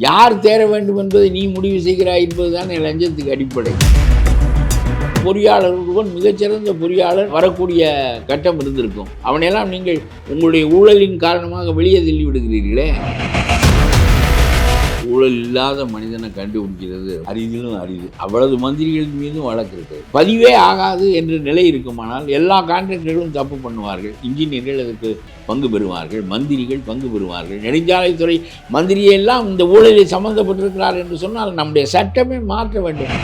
யார் தேர வேண்டும் என்பதை நீ முடிவு செய்கிறாய் என்பதுதான் லஞ்சத்துக்கு அடிப்படை. பொறியாளர் ஒருவன் மிகச்சிறந்த பொறியாளர் வரக்கூடிய கட்டம் இருந்திருக்கும். அவனையெல்லாம் நீங்கள் உங்களுடைய ஊழலின் காரணமாக வெளியே தள்ளி விடுகிறீர்களே. ஊழல் இல்லாத மனிதனை கண்டுபிடிக்கிறது அரிதிலும் அரிது. அவ்வளவு மந்திரிகளின் மீதும் வழக்கு இருக்குது. பதிவே ஆகாது என்ற நிலை இருக்குமானால் எல்லா கான்ட்ராக்டர்களும் தப்பு பண்ணுவார்கள். இன்ஜினியர்கள் அதற்கு பங்கு பெறுவார்கள், மந்திரிகள் பங்கு பெறுவார்கள். நெடுஞ்சாலைத்துறை மந்திரியெல்லாம் இந்த ஊழலில் சம்பந்தப்பட்டிருக்கிறார் என்று சொன்னால் நம்முடைய சட்டமே மாற்ற வேண்டும்.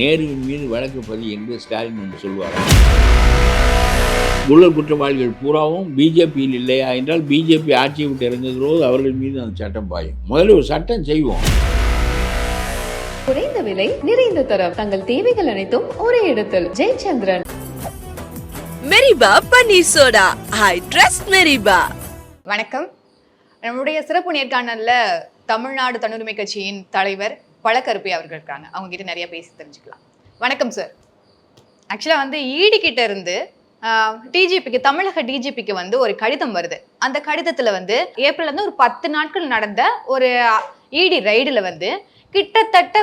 நேருவின் மீது வழக்கு பதிவு என்று ஸ்டாலின் என்று சொல்வார். ஊழல் குற்றவாளிகள் பூராவும் பிஜேபியில் இல்லையா என்றால் பிஜேபி ஆட்சியை விட்டு இறங்குகிறோது அவர்கள் மீது அந்த சட்டம் பாயும். முதல்ல ஒரு சட்டம் செய்வோம். குறைந்த விலை நிறைந்த தரம், தங்கள் தேவைகள் அனைத்தும் ஒரே இடத்தில். ஜெயச்சந்திரன். மெரிபா பன்னீர் சோடா. I trust Meriba. வணக்கம். நம்முடைய சிறப்பு நேர்காணல்ல தமிழ்நாடு தன்னுரிமை கட்சியின் தலைவர் பழக்கருப்பை அவர்கள் இருக்காங்க. அவங்க கிட்ட நிறைய பேசி தெரிஞ்சுக்கலாம். வணக்கம் சார். ஆக்சுவலாக இடி கிட்ட இருந்து டிஜிபிக்கு, தமிழக டிஜிபிக்கு ஒரு கடிதம் வருது. அந்த கடிதத்தில் ஏப்ரல்ல ஒரு 10 நாட்கள் நடந்த ஒரு இடி ரைடில் கிட்டத்தட்ட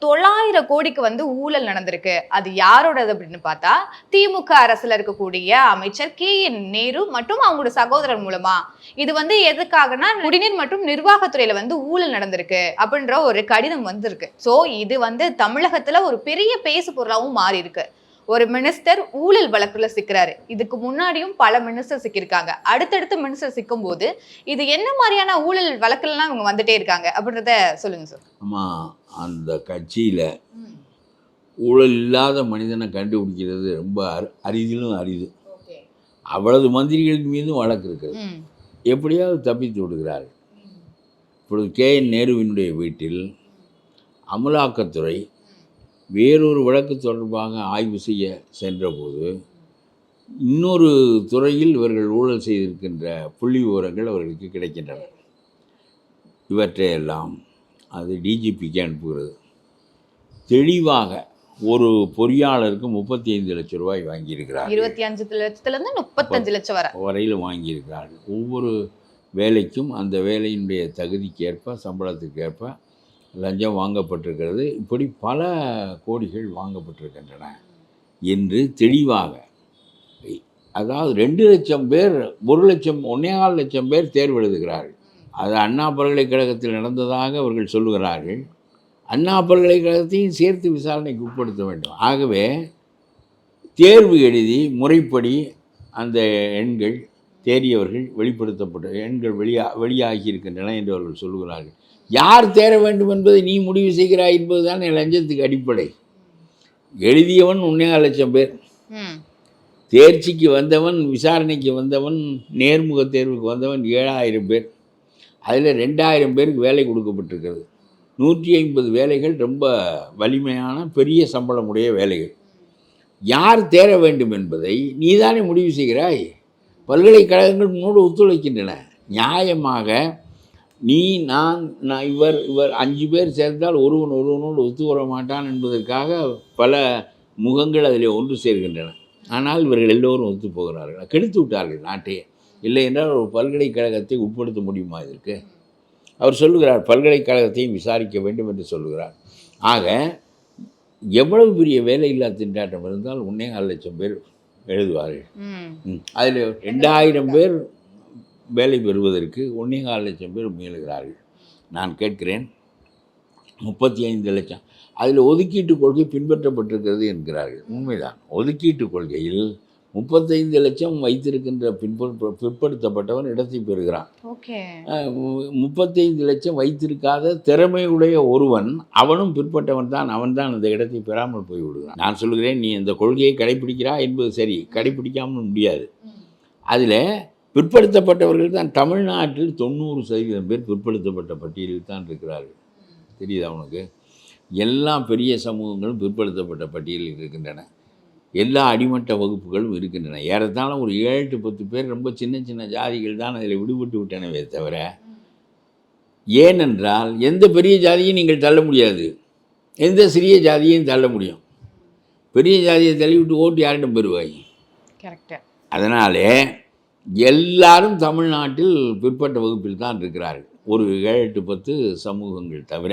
900 கோடிக்கு ஊழல் நடந்திருக்கு. அது யாரோடது அப்படின்னு பார்த்தா திமுக அரசுல இருக்கக்கூடிய அமைச்சர் KN நேரு மற்றும் அவங்களோட சகோதரர் மூலமா. இது எதுக்காகனா குடிநீர் மற்றும் நிர்வாகத்துறையில ஊழல் நடந்திருக்கு அப்படின்ற ஒரு கடிதம் வந்திருக்கு. ஸோ இது தமிழகத்துல ஒரு பெரிய பேசு பொருளாகவும் மாறி இருக்கு. ஒரு மினிஸ்டர் ஊழல் வழக்குல சிக்கிறாரு. இதுக்கு முன்னாடியும் பல மினிஸ்டர் சிக்கியிருக்காங்க. அடுத்தடுத்து மினிஸ்டர் சிக்கும் போது இது என்ன மாதிரியான ஊழல் வழக்குலாம் இவங்க வந்துட்டே இருக்காங்க அப்படின்றத சொல்லுங்க சார். ஆமா, அந்த கட்சியில ஊழல் இல்லாத மனிதனை கண்டுபிடிக்கிறது ரொம்ப அரிதிலும் அரிது. அவ்வளவு மந்திரிகளின் மீதும் வழக்கு இருக்குது. எப்படியாவது தப்பித்து விடுகிறார்கள். இப்பொழுது KN நேருவினுடைய வீட்டில் அமலாக்கத்துறை வேறொரு வழக்கு தொடர்பாக ஆய்வு செய்ய சென்றபோது இன்னொரு துறையில் இவர்கள் ஊழல் செய்திருக்கின்ற புள்ளி விவரங்கள் அவர்களுக்கு கிடைக்கின்றன. இவற்றையெல்லாம் அது டிஜிபிக்கு அனுப்புகிறது. தெளிவாக ஒரு பொறியாளருக்கு 35 லட்சம் ரூபாய் வாங்கியிருக்கிறார். 25 லட்சத்துலேருந்து 35 லட்சம் வரையில் வாங்கியிருக்கிறார்கள். ஒவ்வொரு வேலைக்கும் அந்த வேலையினுடைய தகுதிக்கேற்ப சம்பளத்துக்கேற்ப லஞ்சம் வாங்கப்பட்டிருக்கிறது. இப்படி பல கோடிகள் வாங்கப்பட்டிருக்கின்றன என்று தெளிவாக, அதாவது 2 லட்சம் பேர் 1 லட்சம் 1.25 லட்சம் பேர் தேர்வு எழுதுகிறார்கள். அது அண்ணா பல்கலைக்கழகத்தில் நடந்ததாக அவர்கள் சொல்லுகிறார்கள். அண்ணா பல்கலைக்கழகத்தையும் சேர்த்து விசாரணைக்கு உட்படுத்த வேண்டும். ஆகவே தேர்வு எழுதி முறைப்படி அந்த எண்கள் தேறியவர்கள் வெளிப்படுத்தப்பட்ட எண்கள் வெளியாகியிருக்கின்றன என்று அவர்கள் சொல்லுகிறார்கள். யார் தேர வேண்டும் என்பதை நீ முடிவு செய்கிறாய் என்பதுதான் லஞ்சத்துக்கு அடிப்படை. எழுதியவன் 1.25 லட்சம் பேர், தேர்ச்சிக்கு வந்தவன், விசாரணைக்கு வந்தவன், நேர்முக தேர்வுக்கு வந்தவன் 7000 பேர். அதில் 2000 பேருக்கு வேலை கொடுக்கப்பட்டிருக்கிறது. 150 வேலைகள் ரொம்ப வலிமையான பெரிய சம்பளமுடைய வேலைகள். யார் தேர வேண்டும் என்பதை நீதானே முடிவு செய்கிறாய். பல்கலைக்கழகங்கள் முன்னோடு ஒத்துழைக்கின்றன. நியாயமாக நீ நான் இவர் 5 பேர் சேர்ந்தால் ஒருவனோடு ஒத்து வர மாட்டான் என்பதற்காக பல முகங்கள் அதில் ஒன்று சேர்கின்றன. ஆனால் இவர்கள் எல்லோரும் ஒத்து போகிறார்கள். கெடுத்து விட்டார்கள் நாட்டையே. இல்லை என்றால் ஒரு பல்கலைக்கழகத்தை உட்படுத்த முடியுமா இதற்கு? அவர் சொல்லுகிறார் பல்கலைக்கழகத்தையும் விசாரிக்க வேண்டும் என்று சொல்லுகிறார். ஆக எவ்வளவு பெரிய வேலையில்லா திண்டாட்டம் இருந்தால் 1.25 லட்சம் பேர் எழுதுவார்கள். அதில் 2000 பேர் வேலை பெறுவதற்கு 1.25 லட்சம் பேர் முயலுகிறார்கள். நான் கேட்கிறேன், 35 லட்சம் அதில் ஒதுக்கீட்டு கொள்கை பின்பற்றப்பட்டிருக்கிறது என்கிறார்கள். உண்மைதான். ஒதுக்கீட்டு கொள்கையில் 35 லட்சம் வைத்திருக்கின்ற பிற்படுத்தப்பட்டவன் இடத்தை பெறுகிறான். 35 லட்சம் வைத்திருக்காத திறமையுடைய ஒருவன், அவனும் பிற்பட்டவன் தான், அவன் தான் அந்த இடத்தை பெறாமல் போய்விடுகிறான். நான் சொல்கிறேன், நீ அந்த கொள்கையை கடைப்பிடிக்கிறா என்பது சரி, கடைப்பிடிக்காமல் முடியாது. அதில் பிற்படுத்தப்பட்டவர்கள் தான் தமிழ்நாட்டில் 90% பேர் பிற்படுத்தப்பட்ட பட்டியலில் தான் இருக்கிறார்கள். தெரியுதா உனக்கு? எல்லா பெரிய சமூகங்களும் பிற்படுத்தப்பட்ட பட்டியலில் இருக்கின்றன. எல்லா அடிமட்ட வகுப்புகளும் இருக்கின்றன. ஏறத்தாழ ஒரு 7-10 பேர் ரொம்ப சின்ன சின்ன ஜாதிகள் தான் அதில் விடுபட்டு விட்டனவே தவிர, ஏனென்றால் எந்த பெரிய ஜாதியும் நீங்கள் தள்ள முடியாது, எந்த சிறிய ஜாதியையும் தள்ள முடியும். பெரிய ஜாதியை தள்ளிவிட்டு ஓட்டு யாரிடம் பெறுவாய்? அதனாலே எல்லாரும் தமிழ்நாட்டில் பிற்பட்ட வகுப்பில் தான் இருக்கிறார்கள். ஒரு 7-10 சமூகங்கள் தவிர.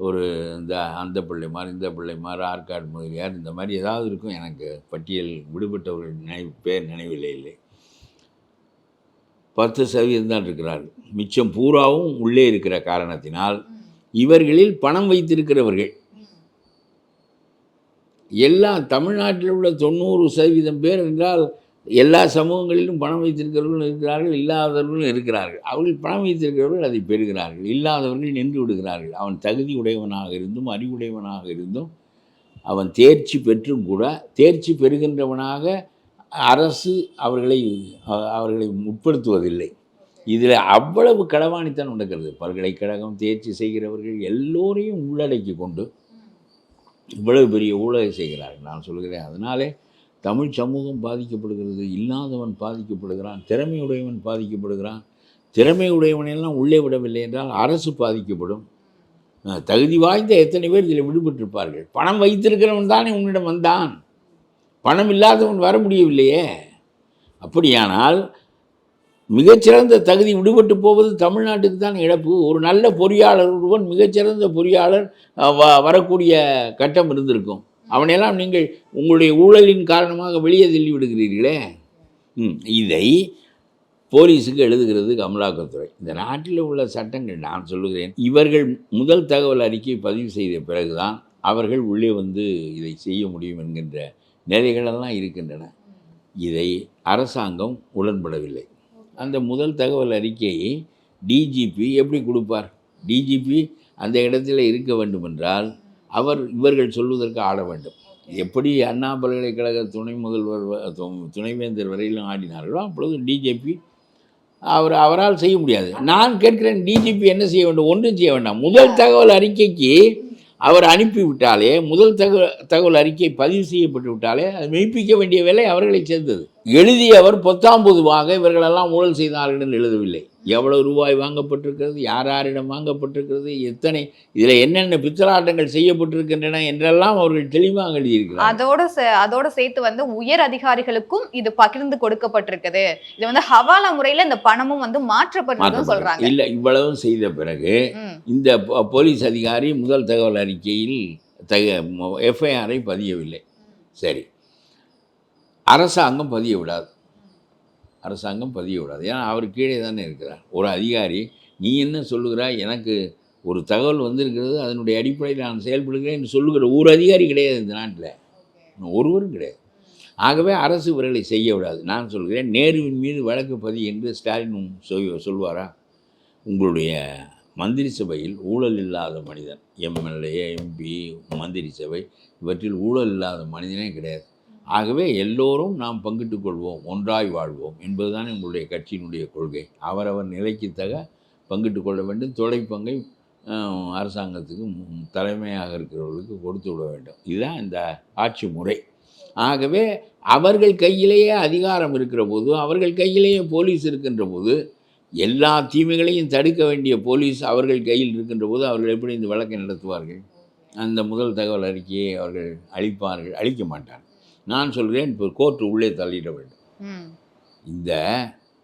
ஒரு இந்த அந்த பிள்ளைமார், இந்த பிள்ளைமார், ஆற்காடு முதலியார், இந்த மாதிரி ஏதாவது இருக்கும். எனக்கு பட்டியல் விடுபட்டவர்கள் பேர் நினைவில்லை இல்லை. 10% தான் இருக்கிறார்கள். மிச்சம் பூராவும் உள்ளே இருக்கிற காரணத்தினால் இவர்களில் பணம் வைத்திருக்கிறவர்கள் எல்லா தமிழ்நாட்டில் உள்ள 90% பேர் என்றால் எல்லா சமூகங்களிலும் பணம் வைத்திருக்கிறவர்களும் இருக்கிறார்கள், இல்லாதவர்களும் இருக்கிறார்கள். அவர்கள் பணம் வைத்திருக்கிறவர்கள் அதை பெறுகிறார்கள், இல்லாதவர்கள் நின்று விடுகிறார்கள். அவன் தகுதி உடையவனாக இருந்தும் அறிவுடையவனாக இருந்தும் அவன் தேர்ச்சி பெற்றும் கூட தேர்ச்சி பெறுகின்றவனாக அரசு அவர்களை முற்படுத்துவதில்லை. இதில் அவ்வளவு களவாணித்தான் நடக்கிறது. பல்கலைக்கழகம் தேர்ச்சி செய்கிறவர்கள் எல்லோரையும் உள்ளடக்கி கொண்டு இவ்வளவு பெரிய ஊழலை செய்கிறார்கள். நான் சொல்கிறேன், அதனாலே தமிழ் சமூகம் பாதிக்கப்படுகிறது. இல்லாதவன் பாதிக்கப்படுகிறான், திறமையுடையவன் பாதிக்கப்படுகிறான். திறமையுடையவனையெல்லாம் உள்ளே விடவில்லை என்றால் அரசு பாதிக்கப்படும். தகுதி வாய்ந்த எத்தனை பேர் இதில் விடுபட்டிருப்பார்கள். பணம் வைத்திருக்கிறவன் தானே உன்னிடம் வந்தான், பணம் இல்லாதவன் வர முடியவில்லையே. அப்படியானால் மிகச்சிறந்த தகுதி விடுபட்டு போவது தமிழ்நாட்டுக்கு தான் இழப்பு. ஒரு நல்ல பொறியாளர் ஒருவன், மிகச்சிறந்த பொறியாளர் வரக்கூடிய கட்டம் இருந்திருக்கும். அவனையெல்லாம் நீங்கள் உங்களுடைய ஊழலின் காரணமாக வெளியே தள்ளி விடுகிறீர்களே. இதை போலீஸுக்கு எழுதுகிறது அமலாக்கத்துறை. இந்த நாட்டில் உள்ள சட்டங்கள், நான் சொல்லுகிறேன், இவர்கள் முதல் தகவல் அறிக்கை பதிவு செய்த பிறகுதான் அவர்கள் உள்ளே வந்து இதை செய்ய முடியும் என்கின்ற நிலைகளெல்லாம் இருக்கின்றன. இதை அரசாங்கம் உடன்படவில்லை. அந்த முதல் தகவல் அறிக்கையை டிஜிபி எப்படி கொடுப்பார்? டிஜிபி அந்த இடத்துல இருக்க வேண்டுமென்றால் இவர்கள் சொல்வதற்கு ஆட வேண்டும். எப்படி அண்ணா பல்கலைக்கழக துணைவேந்தர் வரையிலும் ஆடினார்களோ அப்பொழுது டிஜிபி அவரால் செய்ய முடியாது. நான் கேட்கிறேன், டிஜிபி என்ன செய்ய வேண்டும்? ஒன்றும் செய்ய வேண்டாம். முதல் தகவல் அறிக்கைக்கு அவர் அனுப்பிவிட்டாலே, முதல் தகவல் அறிக்கை பதிவு செய்யப்பட்டு விட்டாலே அது மெய்ப்பிக்க வேண்டிய வேலை அவர்களை சேர்ந்தது. எழுதியவர் பொத்தாம்பொதுவாக இவர்களெல்லாம் ஊழல் செய்தார்கள் என்று எழுதவில்லை. எவ்வளவு ரூபாய் வாங்கப்பட்டிருக்கிறது, யாரிடம் வாங்கப்பட்டிருக்கிறது, எத்தனை, இதில் என்னென்ன பித்தலாட்டங்கள் செய்யப்பட்டிருக்கின்றன என்றெல்லாம் அவர்கள் தெளிவாக எழுதியிருக்கிறார். அதோட சேர்த்து உயர் அதிகாரிகளுக்கும் இது பகிர்ந்து கொடுக்கப்பட்டிருக்குது. இது ஹவாலா முறையில் இந்த பணமும் மாற்றப்பட்டதுன்னு சொல்றாங்க. இல்லை, இவ்வளவும் செய்த பிறகு இந்த போலீஸ் அதிகாரி முதல் தகவல் அறிக்கையில் எஃப்ஐஆரை பதியவில்லை. சரி, அரசாங்கம் பதிய விடாது. ஏன்னா அவர் கீழே தானே இருக்கிறார். ஒரு அதிகாரி, நீ என்ன சொல்லுகிறாய், எனக்கு ஒரு தகவல் வந்திருக்கிறது, அதனுடைய அடிப்படையில் நான் செயல்படுகிறேன் என்று சொல்லுகிற ஒரு அதிகாரி கிடையாது இந்த நாட்டில், ஒருவரும் கிடையாது. ஆகவே அரசு இவர்களை செய்ய விடாது. நான் சொல்கிறேன், நேருவின் மீது வழக்கு பதி என்று ஸ்டாலின் சொல்வாரா? உங்களுடைய மந்திரி சபையில் ஊழல் இல்லாத மனிதன், எம்எல்ஏ, எம்பி, மந்திரி சபை, இவற்றில் ஊழல் இல்லாத மனிதனே கிடையாது. ஆகவே எல்லோரும் நாம் பங்கிட்டு கொள்வோம், ஒன்றாய் வாழ்வோம் என்பதுதான் எங்களுடைய கட்சியினுடைய கொள்கை. அவரவர் நிலைக்கு பங்கிட்டு கொள்ள வேண்டும். தொலைப்பங்கை அரசாங்கத்துக்கு தலைமையாக இருக்கிறவர்களுக்கு கொடுத்து விட வேண்டும். இதுதான் இந்த ஆட்சி முறை. ஆகவே அவர்கள் கையிலேயே அதிகாரம் இருக்கிற போது, அவர்கள் கையிலேயே போலீஸ் இருக்கின்ற போது, எல்லா தீமைகளையும் தடுக்க வேண்டிய போலீஸ் அவர்கள் கையில் இருக்கின்ற போது அவர்கள் எப்படி இந்த வழக்கை நடத்துவார்கள்? அந்த முதல் தகவல் அறிக்கையை அவர்கள் அளிக்க மாட்டார்கள். நான் சொல்கிறேன், இப்போ கோர்ட்டு உள்ளே தள்ளிட வேண்டும்.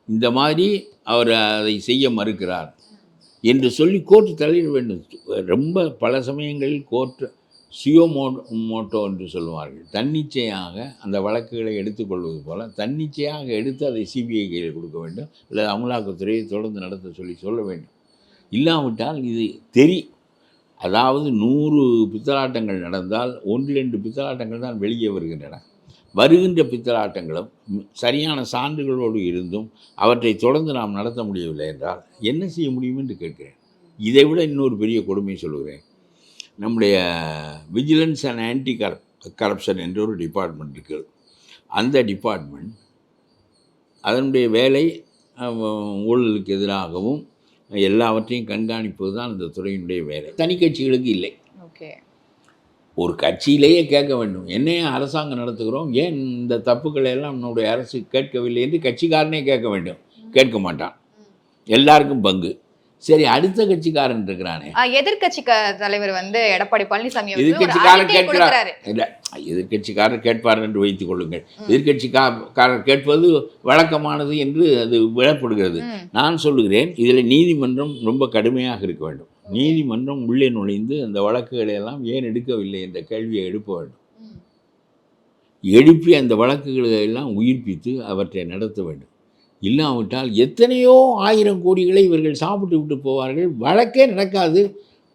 இந்த மாதிரி அவர் அதை செய்ய மறுக்கிறார் என்று சொல்லி கோர்ட்டு தள்ளிட வேண்டும். ரொம்ப பல சமயங்களில் கோர்ட்டு மோட்டோ என்று சொல்லுவார்கள். தன்னிச்சையாக அந்த வழக்குகளை எடுத்துக்கொள்வது போல் தன்னிச்சையாக எடுத்து அதை சிபிஐ கையில் கொடுக்க வேண்டும், இல்லை அமலாக்கத்துறையை தொடர்ந்து நடத்த சொல்ல வேண்டும். இல்லாவிட்டால் இது அதாவது 100 பித்தலாட்டங்கள் நடந்தால் 1-2 பித்தலாட்டங்கள் தான் வெளியே வருகின்றன. வருகின்ற பித்தலாட்டங்களும் சரியான சான்றுகளோடு இருந்தும் அவற்றை தொடர்ந்து நாம் நடத்த முடியவில்லை என்றால் என்ன செய்ய முடியும் என்று கேட்கிறேன். இதை விட இன்னொரு பெரிய கொடுமை சொல்லுகிறேன். நம்முடைய விஜிலன்ஸ் அண்ட் ஆன்டி கரப்ஷன் என்ற ஒரு டிபார்ட்மெண்ட் இருக்குது. அந்த டிபார்ட்மெண்ட் அதனுடைய வேலை ஊழலுக்கு எதிராகவும் எல்லாவற்றையும் கண்காணிப்பது தான் அந்த துறையினுடைய வேலை. தனி கட்சிகளுக்கு இல்லை. ஒரு கட்சியிலேயே கேட்க வேண்டும், என்னையே அரசாங்கம் நடத்துகிறோம், ஏன் இந்த தப்புக்களை எல்லாம் நம்முடைய அரசு கேட்கவில்லை என்று கட்சிக்காரனே கேட்க வேண்டும். கேட்க மாட்டான். எல்லாருக்கும் பங்கு. சரி, அடுத்த கட்சிக்காரன் இருக்கிறானே, எதிர்க்கட்சி தலைவர் வந்து எடப்பாடி பழனிசாமி அவர்கள் ஒரு எதிர்க்கட்சிக்காரன் அறிக்கை கேட்கிறார். கொடுக்கிறாரு. இல்லை, எதிர்க்கட்சிக்காரர் கேட்பார் என்று வைத்துக் கொள்ளுங்கள். எதிர்க்கட்சிக்காரர் கேட்பது வழக்கமானது என்று அது விடப்படுகிறது. நான் சொல்லுகிறேன், இதில் நீதிமன்றம் ரொம்ப கடுமையாக இருக்க வேண்டும். நீதிமன்றம் உள்ளே நுழைந்து அந்த வழக்குகளை எல்லாம் ஏன் எடுக்கவில்லை என்ற கேள்வியை எழுப்ப வேண்டும். எழுப்பி அந்த வழக்குகளை எல்லாம் உயிர்ப்பித்து அவற்றை நடத்த வேண்டும். இல்லாவிட்டால் எத்தனையோ 1000 கோடிகளை இவர்கள் சாப்பிட்டு விட்டு போவார்கள், வழக்கே நடக்காது,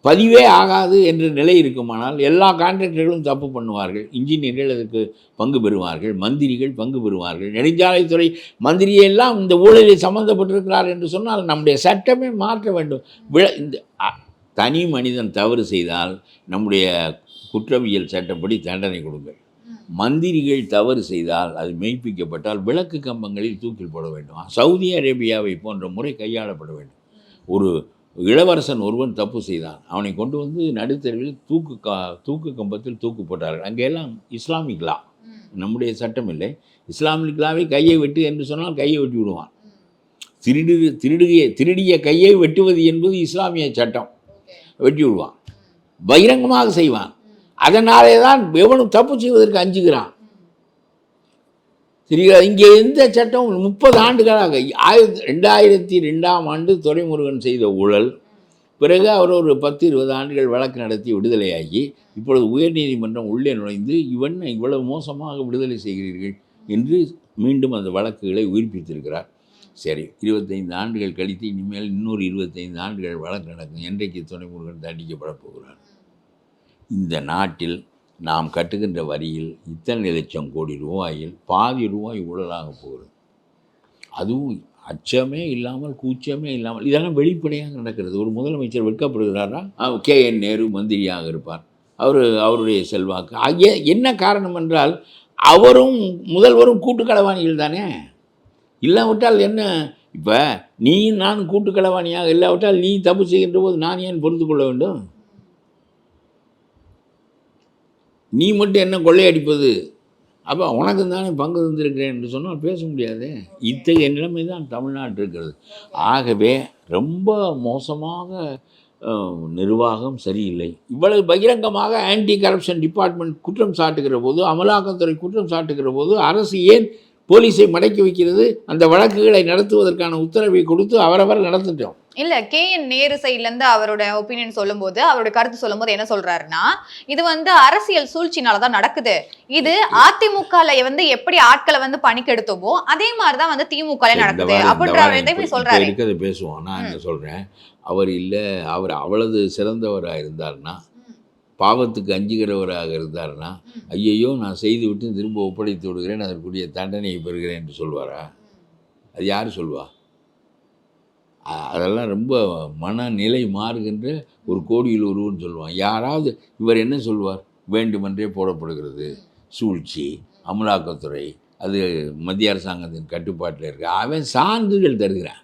பதிவே ஆகாது என்ற நிலை இருக்குமானால் எல்லா கான்ட்ராக்டர்களும் தப்பு பண்ணுவார்கள், இன்ஜினியர்கள் அதுக்கு பங்கு பெறுவார்கள், மந்திரிகள் பங்கு பெறுவார்கள், நெடுஞ்சாலைத்துறை மந்திரியெல்லாம் இந்த ஊழலில் சம்மந்தப்பட்டிருக்கிறார் என்று சொன்னால் நம்முடைய சட்டமே மாற்ற வேண்டும். இந்த தனி மனிதன் தவறு செய்தால் நம்முடைய குற்றவியல் சட்டப்படி தண்டனை கொடுங்கள். மந்திரிகள் தவறு செய்தால் அது மெய்ப்பிக்கப்பட்டால் விளக்கு கம்பங்களில் தூக்கில் போட வேண்டும். சவுதி அரேபியாவை போன்ற முறை கையாளப்பட வேண்டும். ஒரு இளவரசன் ஒருவன் தப்பு செய்தான், அவனை கொண்டு வந்து நடுத்தருவில் தூக்கு கம்பத்தில் தூக்கு போட்டார்கள். அங்கெல்லாம் இஸ்லாமிக் லா, நம்முடைய சட்டம் இல்லை. இஸ்லாமிக் லாவை கையை வெட்டு என்று சொன்னால் கையை வெட்டி விடுவான். திருடிய கையை வெட்டுவது என்பது இஸ்லாமிய சட்டம், வெட்டி விடுவான், பகிரங்கமாக செய்வான். அதனாலே தான் எவனும் தப்பு செய்வதற்கு அஞ்சுகிறான். சரியா? இங்கே எந்த சட்டம் 30 ஆண்டுகளாக 2002ஆம் ஆண்டு துரைமுருகன் செய்த ஊழல், பிறகு அவர் ஒரு 10-20 ஆண்டுகள் வழக்கு நடத்தி விடுதலையாகி இப்பொழுது உயர்நீதிமன்றம் உள்ளே நுழைந்து இவ்வளவு மோசமாக விடுதலை செய்கிறீர்கள் என்று மீண்டும் அந்த வழக்குகளை உயிர்ப்பித்திருக்கிறார். சரி, 25 ஆண்டுகள் கழித்து இனிமேல் இன்னொரு 25 ஆண்டுகள் வழக்கு நடக்கும். என்றைக்கு துரைமுருகன் தண்டிக்கப்பட போகிறார்? இந்த நாட்டில் நாம் கட்டுகின்ற வரியில் இத்தனை லட்சம் கோடி ரூபாயில் பாதி ரூபாய் ஊழலாக போகிறது. அதுவும் அச்சமே இல்லாமல் கூச்சமே இல்லாமல் இதெல்லாம் வெளிப்படையாக நடக்கிறது. ஒரு முதலமைச்சர் வெட்கப்படுகிறாரா? KN நேரு மந்திரியாக இருப்பார், அவருடைய செல்வாக்கு என்ன காரணம் என்றால் அவரும் முதல்வரும் கூட்டுக்களவாணிகள் தானே. இல்லாவிட்டால் என்ன? இப்போ நீயும் நானும் கூட்டுக்களவாணியாக இல்லாவிட்டால் நீ தப்பு செய்கின்ற போது நான் ஏன் பொறுத்து கொள்ள வேண்டும்? நீ மட்டும் என்ன கொள்ளையடிப்பது? அப்போ உனக்கு தானே பங்கு தந்திருக்கிறேன் என்று சொன்னால் பேச முடியாது. இத்தகைய நிலைமை தான் தமிழ்நாட்டில் இருக்கிறது. ஆகவே ரொம்ப மோசமாக நிர்வாகம் சரியில்லை. இவ்வளவு பகிரங்கமாக ஆன்டி கரப்ஷன் டிபார்ட்மெண்ட் குற்றம் சாட்டுகிற போது, அமலாக்கத்துறை குற்றம் சாட்டுகிற போது அரசு ஏன் போலீஸை மடக்கி வைக்கிறது? அந்த வழக்குகளை நடத்துவதற்கான உத்தரவை கொடுத்து அவரவர் நடத்திட்டோம். இல்ல, KN நேரு சைட்ல இருந்து அவரோட ஒப்பீனியன் சொல்லும்போது, அவரோட கருத்து சொல்லும்போது என்ன சொல்றாருன்னா, இது வந்து அரசியல் சூழ்ச்சினாலதான் நடக்குது. இது அதிமுகல வந்து எப்படி ஆட்களை வந்து பணிக்கெடுத்தோமோ அதே மாதிரிதான் வந்து திமுக நடக்குது அப்படின்ற சொல்றாரு. இருக்கிறத பேசுவோம். நான் என்ன சொல்றேன், அவர் இல்லை, அவர் அவ்வளவு சிறந்தவராக இருந்தார்னா, பாவத்துக்கு அஞ்சுகிறவராக இருந்தார்னா, ஐயையோ நான் செய்து விட்டு திரும்ப ஒப்படைத்து விடுகிறேன், அதற்குரிய தண்டனையை பெறுகிறேன் என்று சொல்வாரா? அது யார் சொல்வா? அதெல்லாம் ரொம்ப மனநிலை மாறுகின்ற ஒரு கோடியில் ஒருவன் சொல்லுவான். யாராவது இவர் என்ன சொல்வார்? வேண்டுமென்றே போடப்படுகிறது, சூழ்ச்சி, அமலாக்கத்துறை, அது மத்திய அரசாங்கத்தின் கட்டுப்பாட்டில் இருக்கு. அவன் சான்றுகள் தருகிறான்.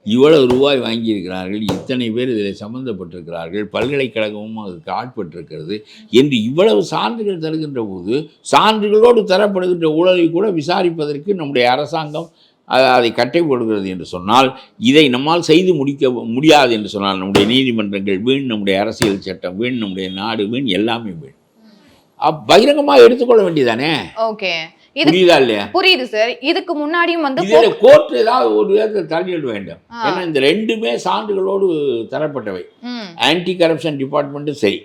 இவ்வளவு ரூபாய் வாங்கியிருக்கிறார்கள், இத்தனை பேர் இதில் சம்மந்தப்பட்டிருக்கிறார்கள், பல்கலைக்கழகமும் அதுக்கு ஆட்பட்டிருக்கிறது என்று இவ்வளவு சான்றுகள் தருகின்ற போது, சான்றுகளோடு தரப்படுகின்ற ஊழலை கூட விசாரிப்பதற்கு நம்முடைய அரசாங்கம் அதை கட்டை போடுகிறது என்று சொன்னால், இதை நம்மால் செய்து முடிக்க முடியாது என்று சொன்னால், நம்முடைய நீதிமன்றங்கள் வீண், நம்முடைய அரசியல் சட்டம் வீண், நம்முடைய நாடு வீண், எல்லாமே வீண். பகிரங்கமாக எடுத்துக்கொள்ள வேண்டியதானே. ஓகே, புரியுதா இல்லையா? புரியுது சார். இதுக்கு முன்னாடியும் வந்து கோர்ட் ஏதாவது ஒரு விதத்தில் தள்ளிட வேண்டும். ஏன்னா இந்த ரெண்டுமே சான்றுகளோடு தரப்பட்டவை. ஆன்டி கரப்ஷன் டிபார்ட்மெண்ட்டும் சரி,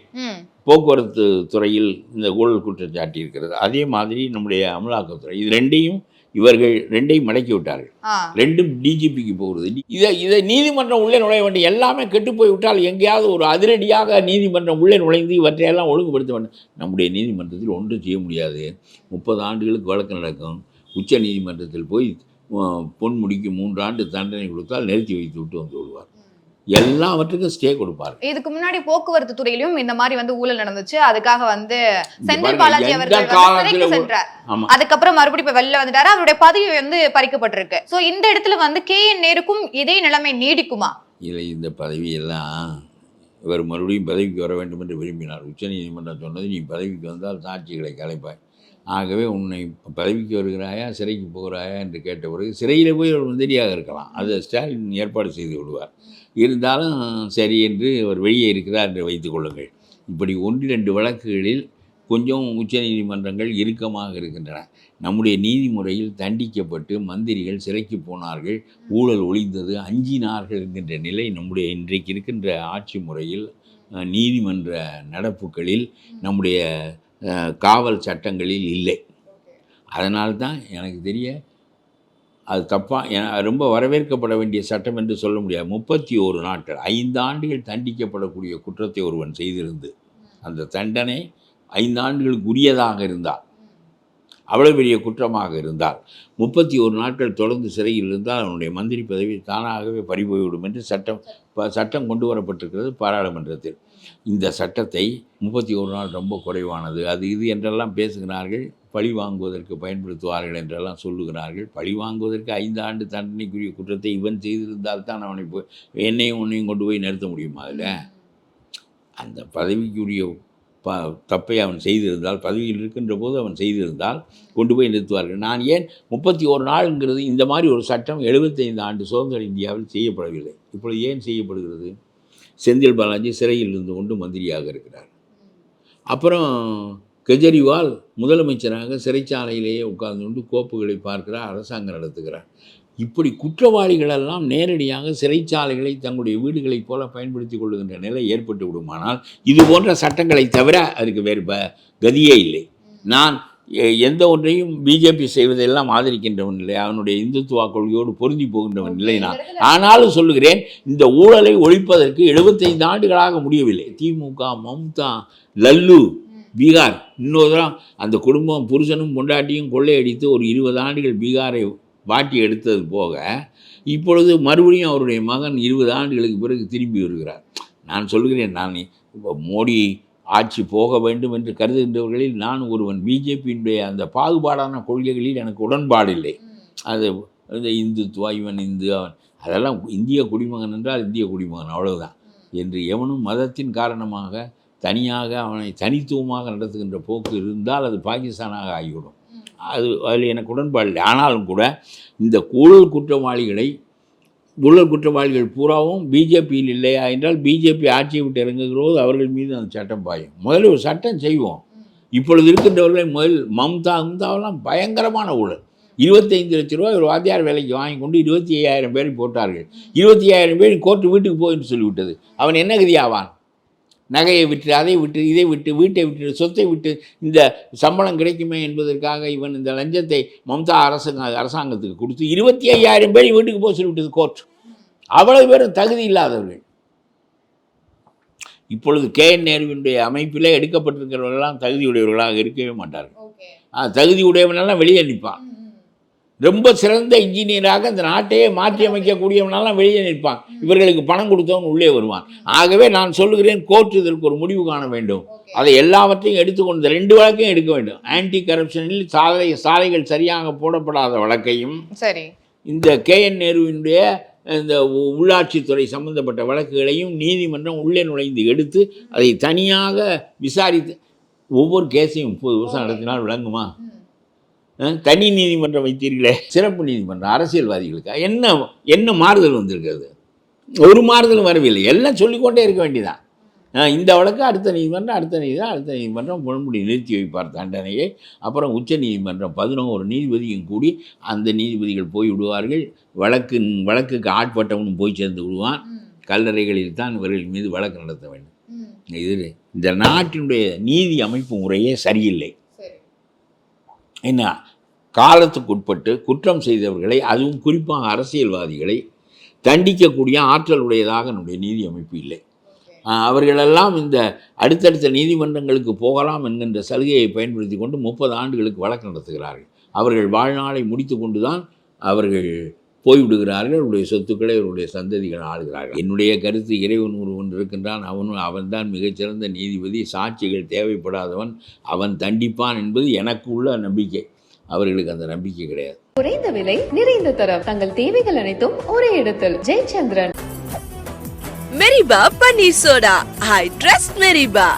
போக்குவரத்து துறையில் இந்த ஊழல் குற்றச்சாட்டி இருக்கிறது, அதே மாதிரி நம்முடைய அமலாக்கத்துறை, இது இவர்கள் ரெண்டையும் மடக்கி விட்டார்கள். ரெண்டும் டிஜிபிக்கு போகிறது. இதை நீதிமன்றம் உள்ளே நுழைய வேண்டிய எல்லாமே கெட்டு போய்விட்டால் எங்கேயாவது ஒரு அதிரடியாக நீதிமன்றம் உள்ளே நுழைந்து இவற்றையெல்லாம் ஒழுங்குபடுத்த வேண்டும். நம்முடைய நீதிமன்றத்தில் ஒன்றும் செய்ய முடியாது. 30 ஆண்டுகளுக்கு வழக்கு நடக்கும். உச்ச நீதிமன்றத்தில் போய் பொன் முடிக்கு 3 ஆண்டு தண்டனை கொடுத்தால் நிறுத்தி வைத்து விட்டு வந்து விடுவார். எல்லாவற்றுக்கும் ஸ்டே கொடுப்பார். இதுக்கு முன்னாடி போக்குவரத்து துறையிலும் இந்த மாதிரி வந்து ஊழல் நடந்துச்சு. அதுக்காக வந்து செந்தில் பாலாஜி அவர்கள் சிறைக்கு சென்றார். அதுக்கப்புறம் மறுபடியும் இப்ப வெளில வந்துட்டாரு. அவருடைய பதவி வந்து பறிக்கப்பட்டிருக்கு. சோ இந்த இடத்துல வந்து KN நேருக்கும் இதே நிலைமை நீடிக்குமா? இல்லை, இந்த பதவியெல்லாம் இவர் மறுபடியும் பதவிக்கு வர வேண்டும் என்று விரும்பினார். உச்ச நீதிமன்றம் சொன்னது, நீ பதவிக்கு வந்தால் சாட்சிகளை கலைப்பாய், ஆகவே உன்னை பதவிக்கு வருகிறாயா சிறைக்கு போகிறாயா என்று கேட்ட பிறகு சிறையில் போய் ஒரு மந்திரியாக இருக்கலாம், அதை ஸ்டாலின் ஏற்பாடு செய்து விடுவார். இருந்தாலும் சரி என்று அவர் வெளியே இருக்கிறார் என்று வைத்துக்கொள்ளுங்கள். இப்படி 1-2 வழக்குகளில் கொஞ்சம் உச்சநீதிமன்றங்கள் இறுக்கமாக இருக்கின்றன. நம்முடைய நீதிமுறையில் தண்டிக்கப்பட்டு மந்திரிகள் சிறைக்கு போனார்கள், ஊழல் ஒழிந்தது, அஞ்சினார்கள் என்கின்ற நிலை நம்முடைய இன்றைக்கு இருக்கின்ற ஆட்சி முறையில், நீதிமன்ற நடப்புகளில், நம்முடைய காவல் சட்டங்களில் இல்லை. அதனால்தான் எனக்கு தெரிய அது தப்பாக ரொம்ப வரவேற்கப்பட வேண்டிய சட்டம் என்று சொல்ல முடியாது. 31 நாட்கள் 5 ஆண்டுகள் தண்டிக்கப்படக்கூடிய குற்றத்தை ஒருவன் செய்திருந்து அந்த தண்டனை 5 ஆண்டுகளுக்கு உரியதாக இருந்தால், அவ்வளோ பெரிய குற்றமாக இருந்தால் 31 நாட்கள் தொடர்ந்து சிறையில் இருந்தால் அவனுடைய மந்திரி பதவி தானாகவே பறிபோய்விடும் என்று சட்டம் கொண்டு வரப்பட்டிருக்கிறது பாராளுமன்றத்தில். இந்த சட்டத்தை 31 நாள் ரொம்ப குறைவானது, அது இது என்றெல்லாம் பேசுகிறார்கள். பழி வாங்குவதற்கு பயன்படுத்துவார்கள் என்றெல்லாம் சொல்லுகிறார்கள். பழி வாங்குவதற்கு 5 ஆண்டு தண்டனைக்குரிய குற்றத்தை இவன் செய்திருந்தால் தான் அவனை என்னையும் உன்னையும் கொண்டு போய் நிறுத்த முடியுமா? அதில் அந்த பதவிக்குரிய தப்பை அவன் செய்திருந்தால், பதவியில் இருக்கின்ற போது அவன் செய்திருந்தால் கொண்டு போய் நிறுத்துவார்கள். நான் ஏன் 31 நாளுங்கிறது, இந்த மாதிரி ஒரு சட்டம் 75 ஆண்டு சுதந்திர இந்தியாவில் செய்யப்படவில்லை. இப்பொழுது ஏன் செய்யப்படுகிறது? செந்தில் பாலாஜி சிறையில் இருந்து கொண்டு மந்திரியாக இருக்கிறார். அப்புறம் கெஜ்ரிவால் முதலமைச்சராக சிறைச்சாலையிலேயே உட்கார்ந்து கொண்டு கோப்புகளை பார்க்கிறார், அரசாங்கம் நடத்துகிறார். இப்படி குற்றவாளிகளெல்லாம் நேரடியாக சிறைச்சாலைகளை தங்களுடைய வீடுகளைப் போல பயன்படுத்தி கொள்ளுகின்ற நிலை ஏற்பட்டு விடுமானால், இது போன்ற சட்டங்களை தவிர அதுக்கு வேறு கதியே இல்லை. நான் எந்த ஒன்றையும் பிஜேபி செய்வதெல்லாம் ஆதரிக்கின்றவன் இல்லை, அவனுடைய இந்துத்துவா கொள்கையோடு பொருந்தி போகின்றவன் இல்லை நான். ஆனாலும் சொல்லுகிறேன், இந்த ஊழலை ஒழிப்பதற்கு 75 ஆண்டுகளாக முடியவில்லை. திமுக, மம்தா, லல்லு, பீகார், இன்னொரு தரம் அந்த குடும்பம் புருஷனும் பொண்டாட்டியும் கொள்ளையடித்து ஒரு 20 ஆண்டுகள் பீகாரை வாட்டி எடுத்தது போக, இப்பொழுது மறுபடியும் அவருடைய மகன் 20 ஆண்டுகளுக்கு பிறகு திரும்பி வருகிறார். நான் சொல்கிறேன், நான் இப்போ மோடி ஆட்சி போக வேண்டும் என்று கருதுகின்றவர்களில் நான் ஒருவன். பிஜேபியினுடைய அந்த பாகுபாடான கொள்கைகளில் எனக்கு உடன்பாடு இல்லை. அது இந்த இந்துத்துவா, இவன் இந்து, அவன் அதெல்லாம் இந்திய குடிமகன் என்றால் இந்திய குடிமகன் அவ்வளவுதான் என்று எவனும் மதத்தின் காரணமாக தனியாக அவனை தனித்துவமாக நடத்துகின்ற போக்கு இருந்தால் அது பாகிஸ்தானாக ஆகிவிடும். அதில் எனக்கு உடன்பாடு இல்லை. ஆனாலும் கூட இந்த ஊழல் குற்றவாளிகள் பூராவும் பிஜேபியில் இல்லையா என்றால், பிஜேபி ஆட்சியை விட்டு இறங்குகிறோது அவர்கள் மீது அந்த சட்டம் பாயும். முதல்ல ஒரு சட்டம் செய்வோம். இப்பொழுது இருக்கின்றவர்களை மம்தாவெல்லாம் பயங்கரமான ஊழல். 25 லட்ச ரூபாய் ஒரு வாத்தியார் வேலைக்கு வாங்கி கொண்டு 25,000 பேரை போட்டார்கள். 25,000 பேர் கோர்ட்டு வீட்டுக்கு போயின்னு சொல்லிவிட்டது. அவன் என்ன கதி ஆவான்? நகையை விட்டு, அதை விட்டு, இதை விட்டு, வீட்டை விட்டு, சொத்தை விட்டு, இந்த சம்பளம் கிடைக்குமே என்பதற்காக இவன் இந்த லஞ்சத்தை மம்தா அரசாங்கத்துக்கு கொடுத்து 25,000 பேர் வீட்டுக்கு போக சொல்லிவிட்டது கோர்ட். அவ்வளவு பேரும் தகுதி இல்லாதவர்கள். இப்பொழுது KN நேருவினுடைய அமைப்பிலே எடுக்கப்பட்டிருக்கிறவர்களெல்லாம் தகுதியுடையவர்களாக இருக்கவே மாட்டார்கள். தகுதியுடையவனெல்லாம் வெளியே நிற்பான். ரொம்ப சிறந்த இன்ஜினியராக இந்த நாட்டையே மாற்றி அமைக்கக்கூடியவனெல்லாம் வெளியே நிற்பான். இவர்களுக்கு பணம் கொடுத்தவன் உள்ளே வருவான். ஆகவே நான் சொல்லுகிறேன், கோர்ட் இதற்கு ஒரு முடிவு காண வேண்டும். அதை எல்லாவற்றையும் எடுத்துக்கொண்டு 2 வழக்கையும் எடுக்க வேண்டும். ஆன்டி கரப்ஷனில் சாலைகள் சரியாக போடப்படாத வழக்கையும், சரி, இந்த KN நேருவினுடைய இந்த உள்ளாட்சித்துறை சம்பந்தப்பட்ட வழக்குகளையும் நீதிமன்றம் உள்ளே நுழைந்து எடுத்து அதை தனியாக விசாரித்து, ஒவ்வொரு கேஸையும் 30 வருஷம் நடத்தினால் விளங்குமா? தனி நீதிமன்றம் வைத்தீர்களே, சிறப்பு நீதிமன்றம் அரசியல்வாதிகளுக்கு என்ன மாறுதல் வந்திருக்கிறது? ஒரு மாறுதலும் வரவில்லை. எல்லாம் சொல்லிக்கொண்டே இருக்க வேண்டியதான். இந்த வழக்கு அடுத்த நீதிமன்றம் பொன்முடி நிறுத்தி வைப்பார் தண்டனையை. அப்புறம் உச்ச நீதிமன்றம் 11 நீதிபதியும் கூடி அந்த நீதிபதிகள் போய் விடுவார்கள். வழக்குக்கு ஆட்பட்டவனும் போய் சேர்ந்து விடுவான். கல்லறைகளில் தான் இவர்கள் மீது வழக்கு நடத்த வேண்டும். இது இந்த நாட்டினுடைய நீதி அமைப்பு முறையே சரியில்லை. என்ன, காலத்துக்குட்பட்டு குற்றம் செய்தவர்களை, அதுவும் குறிப்பாக அரசியல்வாதிகளை தண்டிக்கக்கூடிய ஆற்றல் உடையதாக நம்முடைய நீதி அமைப்பு இல்லை. அவர்களெல்லாம் இந்த அடுத்தடுத்த நீதிமன்றங்களுக்கு போகலாம் என்கின்ற சலுகையை பயன்படுத்தி கொண்டு 30 ஆண்டுகளுக்கு வழக்கு நடத்துகிறார்கள். அவர்கள் வாழ்நாளை முடித்து கொண்டு தான் அவர்கள் போய்விடுகிறார்கள். அவருடைய சொத்துக்களை அவருடைய சந்ததிகள் ஆளுகிறார்கள். என்னுடைய கருத்து, இறைவன் ஒருவன் இருக்கின்றான், அவன்தான் மிகச்சிறந்த நீதிபதி, சாட்சிகள் தேவைப்படாதவன், அவன் தண்டிப்பான் என்பது எனக்கு உள்ள நம்பிக்கை. அவர்களுக்கு அந்த நம்பிக்கை கிடையாது. குறைந்த விலை, நிறைந்த தரம், தங்கள் தேவைகள் அனைத்தும் ஒரே இடத்தில். ஜெயச்சந்திரன். மெரிபா பன்னீர் சோடா. I trust மெரிபா.